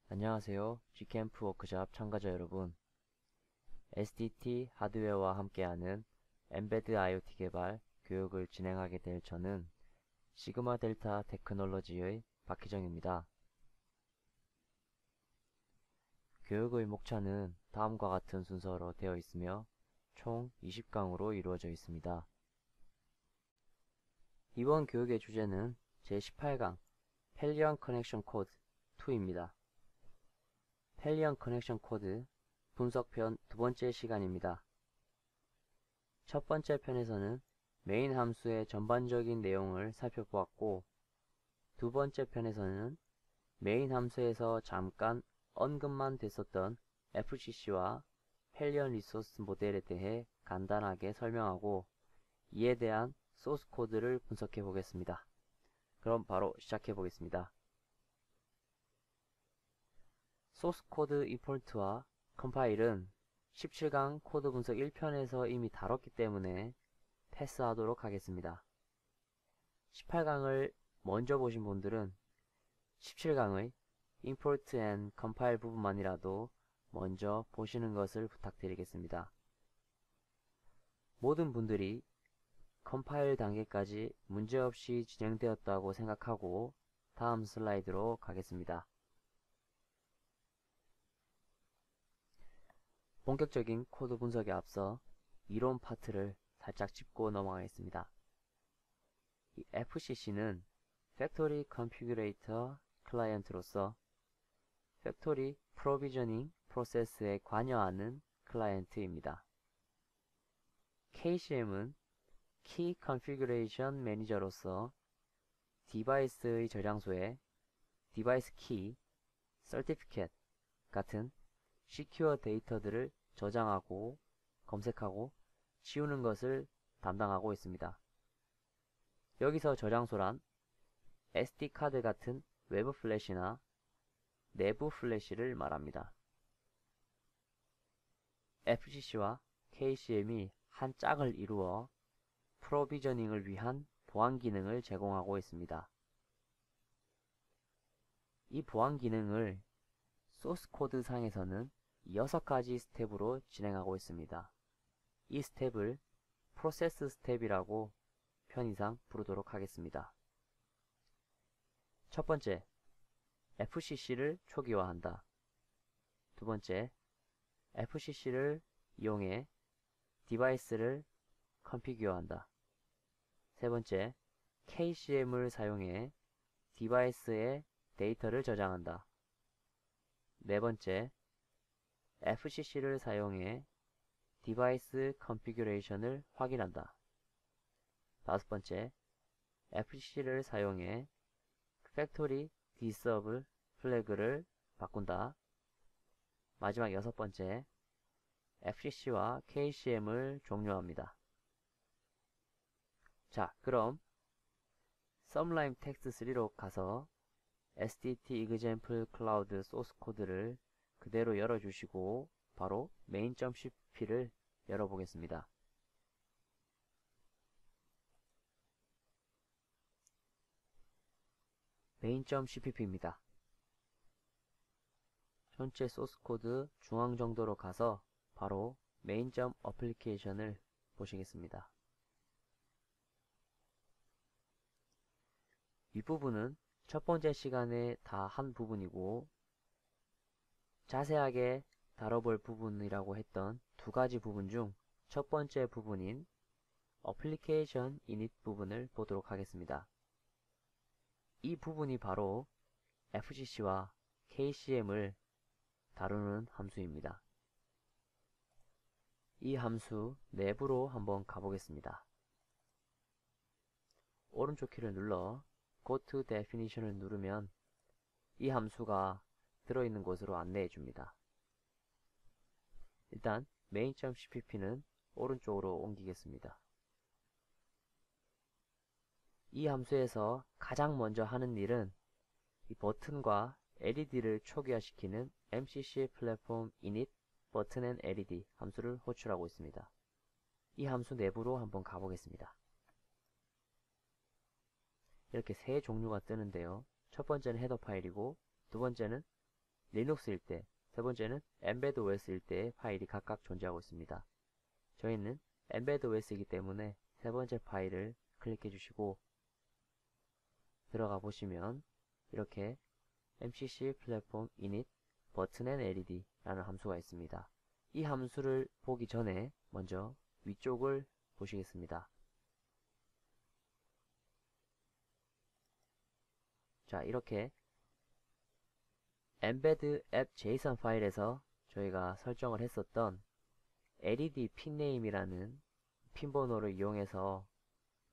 안녕하세요. G캠프 워크샵 참가자 여러분. SDT 하드웨어와 함께하는 엠베드 IoT 개발 교육을 진행하게 될 저는 시그마 델타 테크놀로지의 박희정입니다. 교육의 목차는 다음과 같은 순서로 되어 있으며 총 20강으로 이루어져 있습니다. 이번 교육의 주제는 제18강 펠리언 커넥션 코드 2입니다. 펠리언 커넥션 코드 분석편 두 번째 시간입니다. 첫 번째 편에서는 메인 함수의 전반적인 내용을 살펴보았고, 두 번째 편에서는 메인 함수에서 잠깐 언급만 됐었던 FCC와 펠리언 리소스 모델에 대해 간단하게 설명하고, 이에 대한 소스 코드를 분석해 보겠습니다. 그럼 바로 시작해 보겠습니다. 소스 코드 임포트와 컴파일은 17강 코드 분석 1편에서 이미 다뤘기 때문에 패스하도록 하겠습니다. 18강을 먼저 보신 분들은 17강의 import and compile 부분만이라도 먼저 보시는 것을 부탁드리겠습니다. 모든 분들이 컴파일 단계까지 문제없이 진행되었다고 생각하고 다음 슬라이드로 가겠습니다. 본격적인 코드 분석에 앞서 이론 파트를 살짝 짚고 넘어가겠습니다. 이 FCC는 팩토리 컨피규레이터 클라이언트로서 팩토리 프로비저닝 프로세스에 관여하는 클라이언트입니다. KCM은 키 컨피규레이션 매니저로서 디바이스의 저장소에 디바이스 키, 서티피켓 같은 시큐어 데이터들을 저장하고 검색하고 지우는 것을 담당하고 있습니다. 여기서 저장소란 SD카드 같은 외부 플래시나 내부 플래시를 말합니다. FCC와 KCM이 한 짝을 이루어 프로비저닝을 위한 보안 기능을 제공하고 있습니다. 이 보안 기능을 소스 코드 상에서는 6가지 스텝으로 진행하고 있습니다. 이 스텝을 프로세스 스텝이라고 편의상 부르도록 하겠습니다. 첫 번째, FCC를 초기화한다. 두 번째, FCC를 이용해 디바이스를 컨피규어한다. 세 번째, KCM을 사용해 디바이스에 데이터를 저장한다. 네 번째, FCC를 사용해 디바이스 컨피규레이션을 확인한다. 다섯 번째, FCC를 사용해 팩토리 디서브 플래그를 바꾼다. 마지막 여섯 번째, FCC와 KCM을 종료합니다. 자, 그럼 Sublime Text 3로 가서 SDT example cloud 소스 코드를 그대로 열어주시고 바로 main.cpp를 열어보겠습니다. main.cpp입니다. 전체 소스 코드 중앙 정도로 가서 바로 main.application을 보시겠습니다. 윗부분은 첫 번째 시간에 다 한 부분이고 자세하게 다뤄볼 부분이라고 했던 두 가지 부분 중 첫 번째 부분인 Application Init 부분을 보도록 하겠습니다. 이 부분이 바로 FCC와 KCM을 다루는 함수입니다. 이 함수 내부로 한번 가보겠습니다. 오른쪽 키를 눌러 Go to Definition을 누르면 이 함수가 들어있는 곳으로 안내해 줍니다. 일단 main.cpp는 오른쪽으로 옮기겠습니다. 이 함수에서 가장 먼저 하는 일은 이 버튼과 LED를 초기화시키는 MCC 플랫폼 init 버튼 and LED 함수를 호출하고 있습니다. 이 함수 내부로 한번 가보겠습니다. 이렇게 세 종류가 뜨는데요. 첫 번째는 헤더 파일이고 두 번째는 리눅스일 때, 세 번째는 엠베드 OS일 때의 파일이 각각 존재하고 있습니다. 저희는 엠베드 OS이기 때문에 세 번째 파일을 클릭해 주시고 들어가 보시면 이렇게 MCC 플랫폼 init button and LED 라는 함수가 있습니다. 이 함수를 보기 전에 먼저 위쪽을 보시겠습니다. 자, 이렇게 embed app json 파일에서 저희가 설정을 했었던 LED 핀네임이라는 핀 번호를 이용해서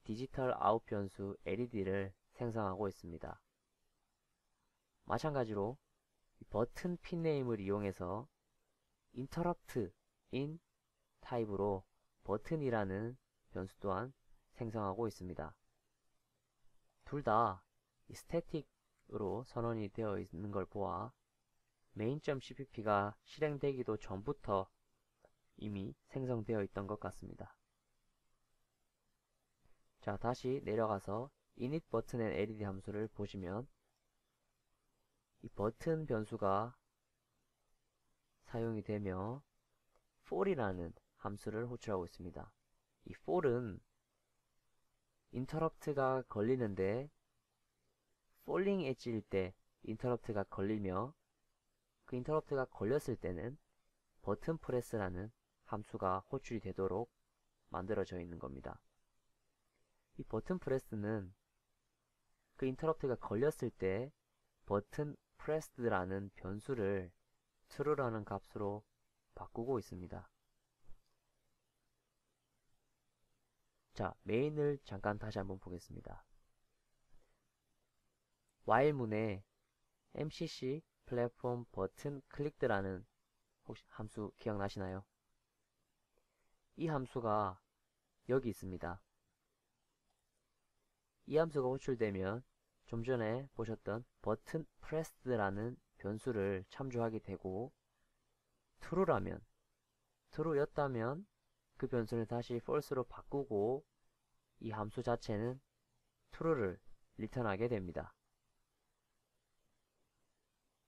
디지털 아웃 변수 LED를 생성하고 있습니다. 마찬가지로 버튼 핀네임을 이용해서 interrupt in 타입으로 버튼이라는 변수 또한 생성하고 있습니다. 둘 다 스태틱으로 선언이 되어 있는 걸 보아 main.cpp가 실행되기도 전부터 이미 생성되어 있던 것 같습니다. 자, 다시 내려가서 init button and LED 함수를 보시면 이 버튼 변수가 사용이 되며 for이라는 함수를 호출하고 있습니다. 이 for은 interrupt가 걸리는데 falling edge일 때 interrupt가 걸리며 그 interrupt가 걸렸을 때는 버튼 프레스라는 함수가 호출이 되도록 만들어져 있는 겁니다. 이 버튼 프레스는 그 interrupt가 걸렸을 때 버튼 pressed라는 변수를 true라는 값으로 바꾸고 있습니다. 자, 메인을 잠깐 다시 한번 보겠습니다. while 문에 mcc 플랫폼 버튼 클릭드라는 혹시 함수 기억나시나요? 이 함수가 여기 있습니다. 이 함수가 호출되면 좀 전에 보셨던 버튼 pressed라는 변수를 참조하게 되고 true였다면 그 변수를 다시 false로 바꾸고 이 함수 자체는 true를 리턴하게 됩니다.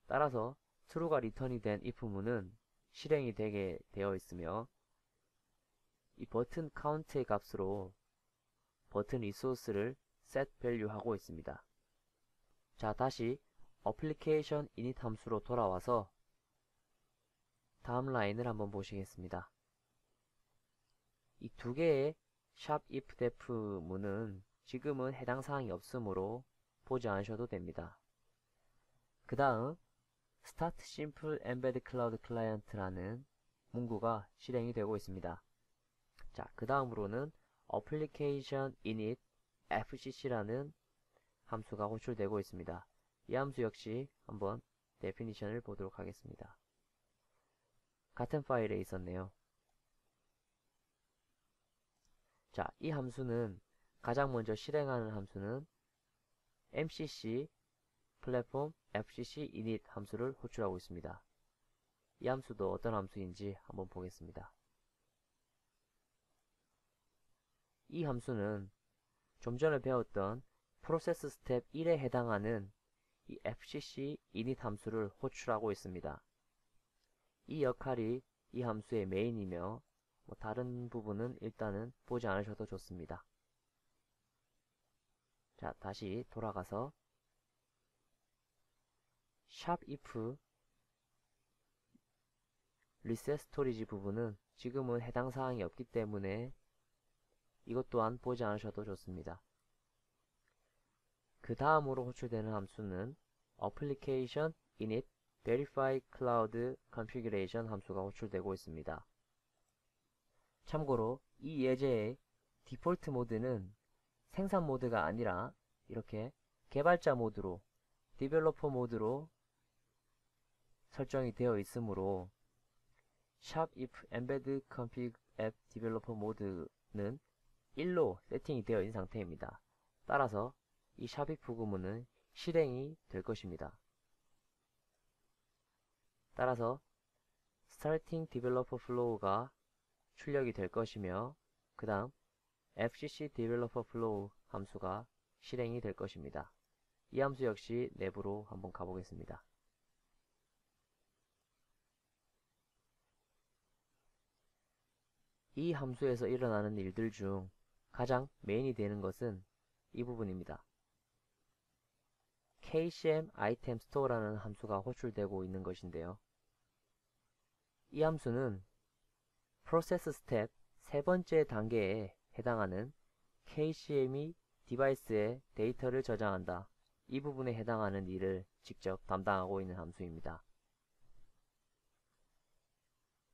따라서 true가 리턴이 된 if문은 실행이 되게 되어 있으며 이 버튼 count의 값으로 버튼 리소스를 set value 하고 있습니다. 자, 다시 application init 함수로 돌아와서 다음 라인을 한번 보시겠습니다. 이 두 개의 shopIfDef 문은 지금은 해당 사항이 없으므로 보지 않으셔도 됩니다. 그 다음 Start Simple Embedded Cloud Client라는 문구가 실행이 되고 있습니다. 자, 그 다음으로는 Application Init FCC라는 함수가 호출되고 있습니다. 이 함수 역시 한번 데피니션을 보도록 하겠습니다. 같은 파일에 있었네요. 자, 이 함수는 가장 먼저 실행하는 함수는 MCC 플랫폼 FCC init 함수를 호출하고 있습니다. 이 함수도 어떤 함수인지 한번 보겠습니다. 이 함수는 좀 전에 배웠던 프로세스 스텝 1에 해당하는 이 FCC init 함수를 호출하고 있습니다. 이 역할이 이 함수의 메인이며 다른 부분은 일단은 보지 않으셔도 좋습니다. 자, 다시 돌아가서 shopIf reset storage 부분은 지금은 해당 사항이 없기 때문에 이것 또한 보지 않으셔도 좋습니다. 그 다음으로 호출되는 함수는 application init verify cloud configuration 함수가 호출되고 있습니다. 참고로 이 예제의 디폴트 모드는 생산 모드가 아니라 이렇게 개발자 모드로 디벨로퍼 모드로 설정이 되어 있으므로 shopIf embed config app developer 모드는 1로 세팅이 되어 있는 상태입니다. 따라서 이 shopIf 구문은 실행이 될 것입니다. 따라서 starting developer flow가 출력이 될 것이며 그 다음 fcc developer flow 함수가 실행이 될 것입니다. 이 함수 역시 내부로 한번 가보겠습니다. 이 함수에서 일어나는 일들 중 가장 메인이 되는 것은 이 부분입니다. kcm item store라는 함수가 호출되고 있는 것인데요. 이 함수는 프로세스 스텝 세 번째 단계에 해당하는 kcm이 디바이스에 데이터를 저장한다. 이 부분에 해당하는 일을 직접 담당하고 있는 함수입니다.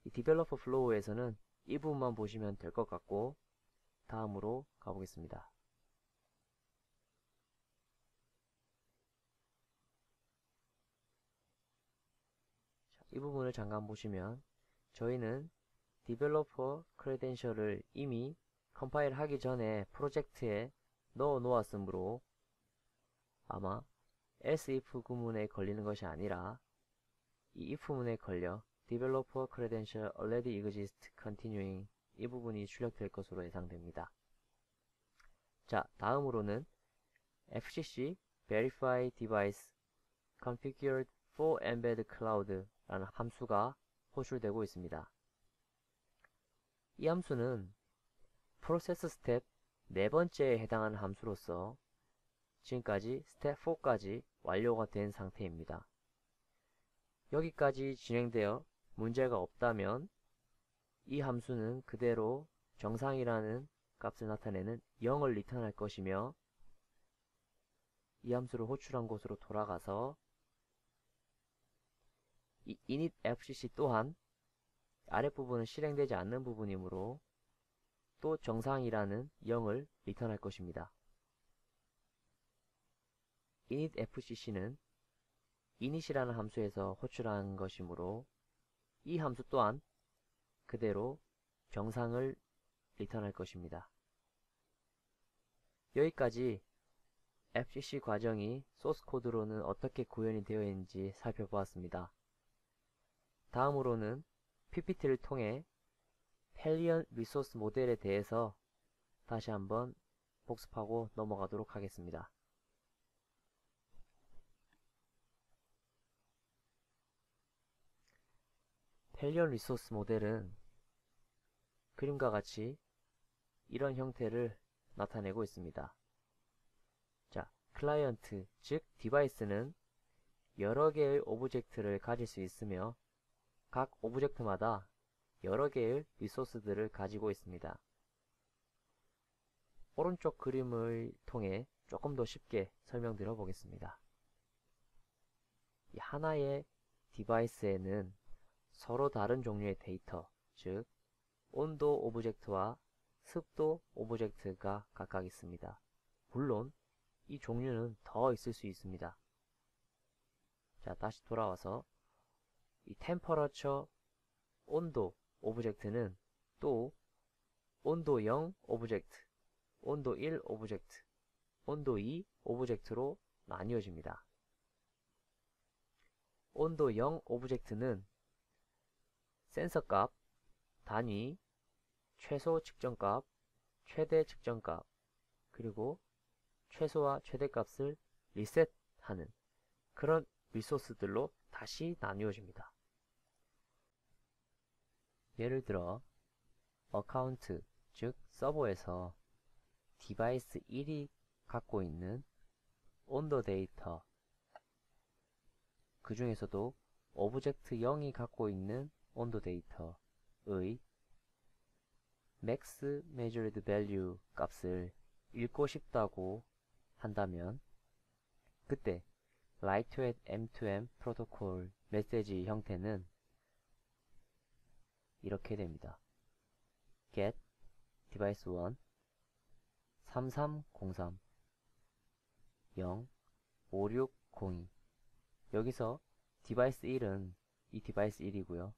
이 디벨로퍼 플로우에서는 이 부분만 보시면 될 것 같고, 다음으로 가보겠습니다. 이 부분을 잠깐 보시면 저희는 디벨로퍼 크레덴셜을 이미 컴파일 하기 전에 프로젝트에 넣어 놓았으므로 아마 else if 구문에 걸리는 것이 아니라 이 if 문에 걸려 developer credential already exist continuing 이 부분이 출력될 것으로 예상됩니다. 자, 다음으로는 fcc verify device configured for embed cloud 라는 함수가 호출되고 있습니다. 이 함수는 프로세스 스텝 네 번째에 해당하는 함수로서 지금까지 스텝 4까지 완료가 된 상태입니다. 여기까지 진행되어 문제가 없다면 이 함수는 그대로 정상이라는 값을 나타내는 0을 리턴할 것이며, 이 함수를 호출한 곳으로 돌아가서 이 init fcc 또한 아랫부분은 실행되지 않는 부분이므로 또 정상이라는 0을 리턴할 것입니다. init fcc는 init이라는 함수에서 호출한 것이므로 이 함수 또한 그대로 정상을 리턴할 것입니다. 여기까지 fcc 과정이 소스 코드로는 어떻게 구현이 되어 있는지 살펴보았습니다. 다음으로는 PPT를 통해 펠리언 리소스 모델에 대해서 다시 한번 복습하고 넘어가도록 하겠습니다. 펠리언 리소스 모델은 그림과 같이 이런 형태를 나타내고 있습니다. 자, 클라이언트, 즉 디바이스는 여러 개의 오브젝트를 가질 수 있으며 각 오브젝트마다 여러 개의 리소스들을 가지고 있습니다. 오른쪽 그림을 통해 조금 더 쉽게 설명드려 보겠습니다. 이 하나의 디바이스에는 서로 다른 종류의 데이터, 즉 온도 오브젝트와 습도 오브젝트가 각각 있습니다. 물론 이 종류는 더 있을 수 있습니다. 자, 다시 돌아와서 이 템퍼러처 온도 오브젝트는 또 온도 0 오브젝트, 온도 1 오브젝트, 온도 2 오브젝트로 나뉘어집니다. 온도 0 오브젝트는 센서값, 단위, 최소 측정값, 최대 측정값, 그리고 최소와 최대값을 리셋하는 그런 리소스들로 다시 나뉘어집니다. 예를 들어 어카운트, 즉 서버에서 디바이스 1이 갖고 있는 온도 데이터, 그 중에서도 오브젝트 0이 갖고 있는 온도 데이터의 max measured value 값을 읽고 싶다고 한다면 그때 Lightweight M2M 프로토콜 메시지 형태는 이렇게 됩니다. get device 1 3303 0 5602 여기서 디바이스 1은 이 디바이스 1이고요.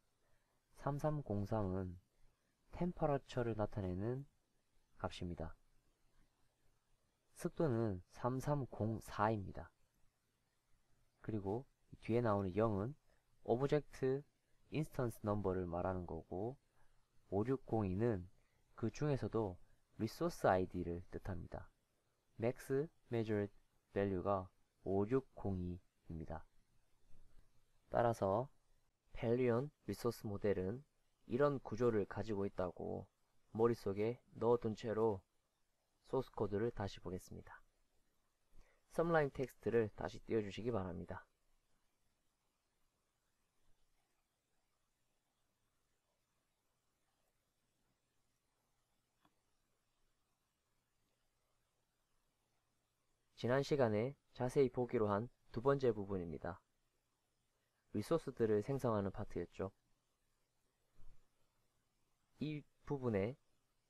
3303은 템퍼러처를 나타내는 값입니다. 습도는 3304입니다. 그리고 뒤에 나오는 0은 오브젝트 인스턴스 넘버를 말하는 거고 5602는 그 중에서도 리소스 아이디를 뜻합니다. max measured value가 5602입니다. 따라서 펠리온 리소스 모델은 이런 구조를 가지고 있다고 머릿속에 넣어둔 채로 소스 코드를 다시 보겠습니다. 썸라임 텍스트를 다시 띄워주시기 바랍니다. 지난 시간에 자세히 보기로 한 두 번째 부분입니다. 리소스들을 생성하는 파트였죠. 이 부분에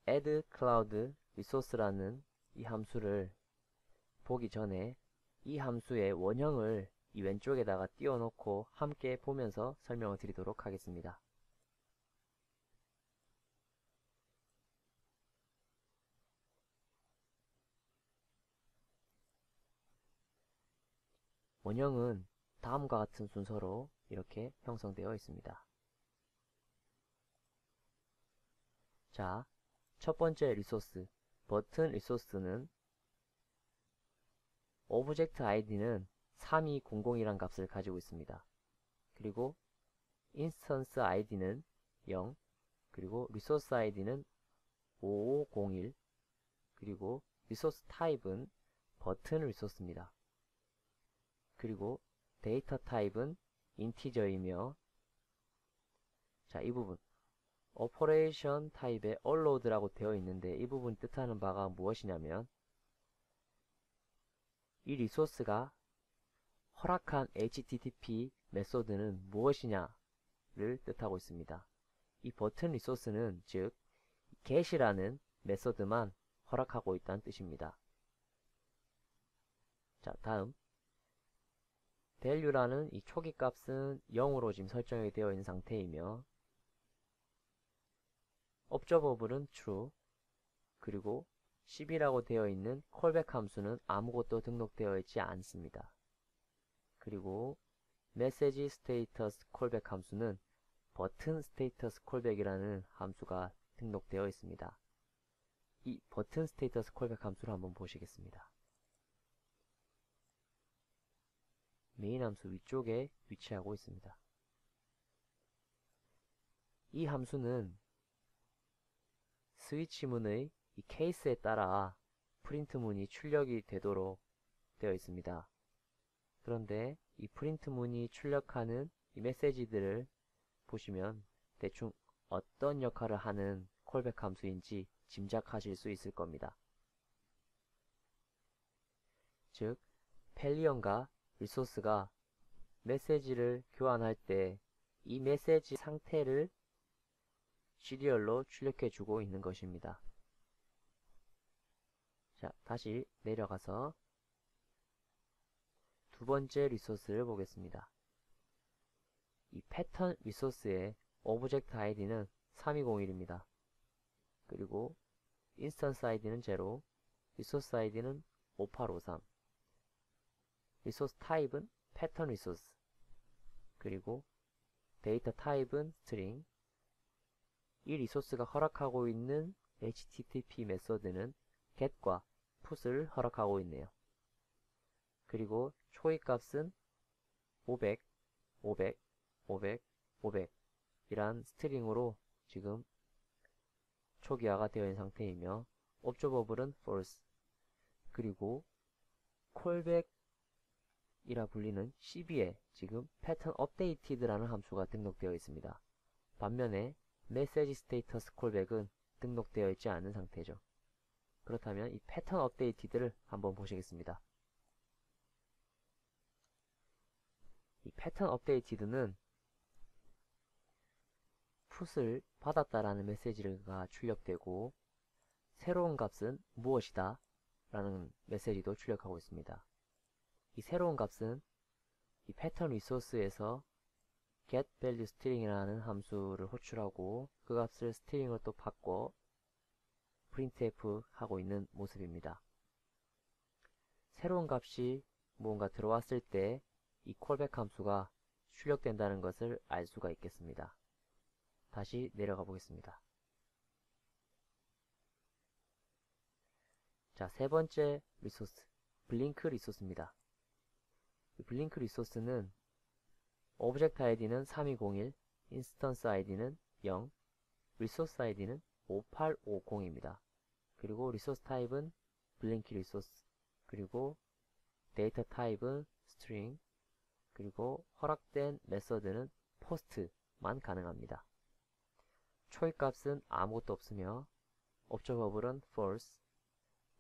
add cloud resource라는 이 함수를 보기 전에 이 함수의 원형을 이 왼쪽에다가 띄워놓고 함께 보면서 설명을 드리도록 하겠습니다. 원형은 다음과 같은 순서로 이렇게 형성되어 있습니다. 자, 첫 번째 리소스, 버튼 리소스는 오브젝트 아이디는 3200이란 값을 가지고 있습니다. 그리고 인스턴스 아이디는 0, 그리고 리소스 아이디는 5501, 그리고 리소스 타입은 버튼 리소스입니다. 그리고 데이터 타입은 인티저이며, 자, 이 부분 오퍼레이션 타입의 allowed라고 되어 있는데 이 부분 뜻하는 바가 무엇이냐면 이 리소스가 허락한 HTTP 메소드는 무엇이냐를 뜻하고 있습니다. 이 버튼 리소스는 즉 get이라는 메소드만 허락하고 있다는 뜻입니다. 자, 다음 value라는 이 초기 값은 0으로 지금 설정이 되어 있는 상태이며 observable은 true, 그리고 10이라고 되어 있는 콜백 함수는 아무것도 등록되어 있지 않습니다. 그리고 message status 콜백 함수는 버튼 status 콜백이라는 함수가 등록되어 있습니다. 이 버튼 status 콜백 함수를 한번 보시겠습니다. 메인 함수 위쪽에 위치하고 있습니다. 이 함수는 스위치 문의 이 케이스에 따라 프린트 문이 출력이 되도록 되어 있습니다. 그런데 이 프린트 문이 출력하는 이 메시지들을 보시면 대충 어떤 역할을 하는 콜백 함수인지 짐작하실 수 있을 겁니다. 즉, 펠리언과 리소스가 메시지를 교환할 때 이 메시지 상태를 시리얼로 출력해 주고 있는 것입니다. 자, 다시 내려가서 두 번째 리소스를 보겠습니다. 이 패턴 리소스의 오브젝트 아이디는 3201입니다. 그리고 인스턴스 아이디는 0, 리소스 아이디는 5853, 리소스 타입은 패턴 리소스, 그리고 데이터 타입은 스트링, 이 리소스가 허락하고 있는 HTTP 메소드는 get과 put을 허락하고 있네요. 그리고 초기 값은 500, 500, 500, 500 이란 스트링으로 지금 초기화가 되어 있는 상태이며 observable은 false, 그리고 callback이라 불리는 CB에 지금 pattern updated라는 함수가 등록되어 있습니다. 반면에 message status callback은 등록되어 있지 않은 상태죠. 그렇다면 이 pattern updated를 한번 보시겠습니다. 이 pattern updated는 put을 받았다라는 메시지가 출력되고 새로운 값은 무엇이다 라는 메시지도 출력하고 있습니다. 이 새로운 값은 이 패턴 리소스에서 getValueString이라는 함수를 호출하고 그 값을 스트링으로 또 바꿔 printf 하고 있는 모습입니다. 새로운 값이 무언가 들어왔을 때 이 callback 함수가 출력된다는 것을 알 수가 있겠습니다. 다시 내려가 보겠습니다. 자, 세 번째 리소스, 블링크 리소스입니다. 블링크 리소스는 오브젝트 아이디는 3201, 인스턴스 아이디는 0, 리소스 아이디는 5850입니다. 그리고 리소스 타입은 블링키 리소스, 그리고 데이터 타입은 스트링, 그리고 허락된 메서드는 포스트만 가능합니다. 초입 값은 아무것도 없으며 옵저버블은 false,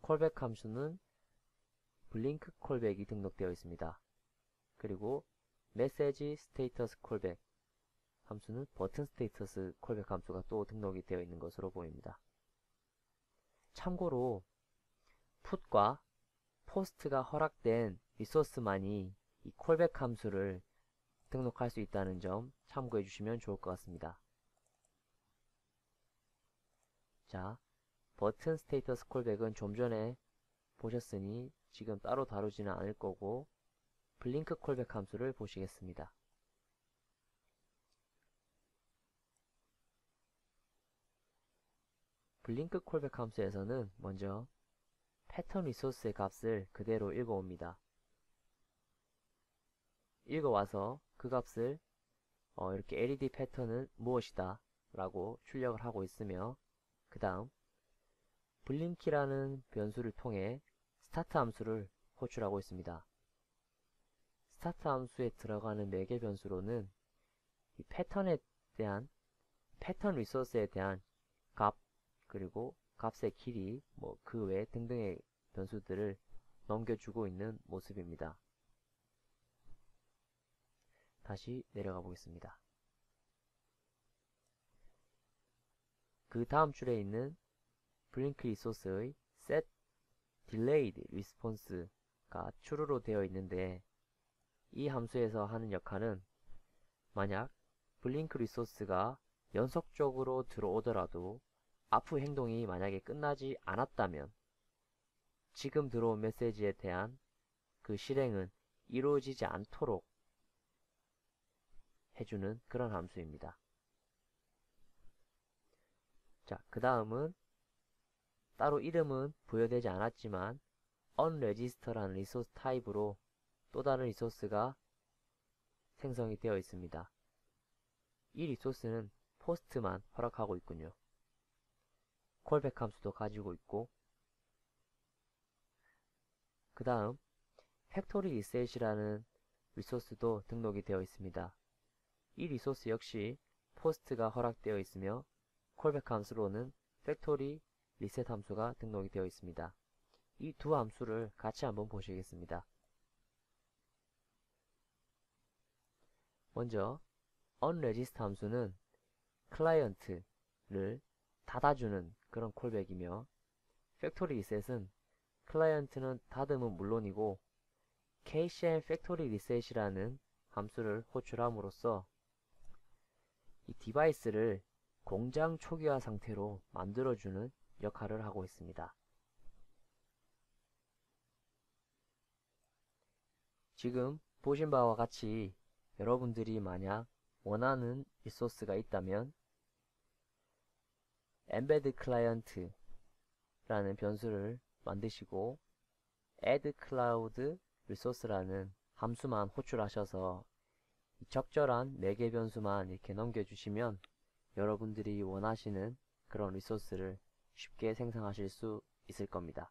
콜백 함수는 블링크 콜백이 등록되어 있습니다. 그리고 메시지 스테이터스 콜백 함수는 버튼 스테이터스 콜백 함수가 또 등록이 되어 있는 것으로 보입니다. 참고로 put과 post가 허락된 리소스만이 이 콜백 함수를 등록할 수 있다는 점 참고해 주시면 좋을 것 같습니다. 자, 버튼 스테이터스 콜백은 좀 전에 보셨으니 지금 따로 다루지는 않을 거고 블링크 콜백 함수를 보시겠습니다. 블링크 콜백 함수에서는 먼저 패턴 리소스의 값을 그대로 읽어옵니다. 읽어와서 그 값을 이렇게 LED 패턴은 무엇이다 라고 출력을 하고 있으며 그 다음 블링키라는 변수를 통해 스타트 함수를 호출하고 있습니다. 스타트 함수에 들어가는 매개 변수로는 이 패턴에 대한 패턴 리소스에 대한 값 그리고 값의 길이 그 외 등등의 변수들을 넘겨주고 있는 모습입니다. 다시 내려가 보겠습니다. 그 다음 줄에 있는 블링크 리소스의 set delayed response가 true로 되어 있는데 이 함수에서 하는 역할은 만약 블링크 리소스가 연속적으로 들어오더라도 앞의 행동이 만약에 끝나지 않았다면 지금 들어온 메시지에 대한 그 실행은 이루어지지 않도록 해주는 그런 함수입니다. 자, 그 다음은 따로 이름은 부여되지 않았지만 unregister라는 리소스 타입으로 또 다른 리소스가 생성이 되어 있습니다. 이 리소스는 포스트만 허락하고 있군요. 콜백 함수도 가지고 있고 그 다음 팩토리 리셋이라는 리소스도 등록이 되어 있습니다. 이 리소스 역시 포스트가 허락되어 있으며 콜백 함수로는 팩토리 리셋 함수가 등록이 되어 있습니다. 이 두 함수를 같이 한번 보시겠습니다. 먼저 unregister 함수는 클라이언트를 닫아주는 그런 콜백이며 팩토리 리셋은 클라이언트는 닫음은 물론이고 cache and factory reset이라는 함수를 호출함으로써 이 디바이스를 공장 초기화 상태로 만들어주는 역할을 하고 있습니다. 지금 보신 바와 같이 여러분들이 만약 원하는 리소스가 있다면 embed client 라는 변수를 만드시고 add cloud resource라는 함수만 호출하셔서 적절한 매개 변수만 이렇게 넘겨주시면 여러분들이 원하시는 그런 리소스를 쉽게 생성하실 수 있을 겁니다.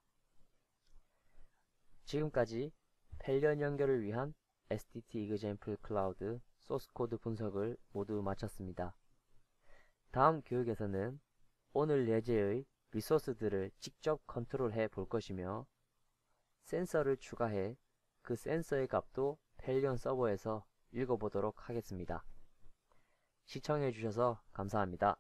지금까지 펠리언 연결을 위한 STT example cloud 소스 코드 분석을 모두 마쳤습니다. 다음 교육에서는 오늘 예제의 리소스들을 직접 컨트롤해 볼 것이며 센서를 추가해 그 센서의 값도 펠리언 서버에서 읽어보도록 하겠습니다. 시청해 주셔서 감사합니다.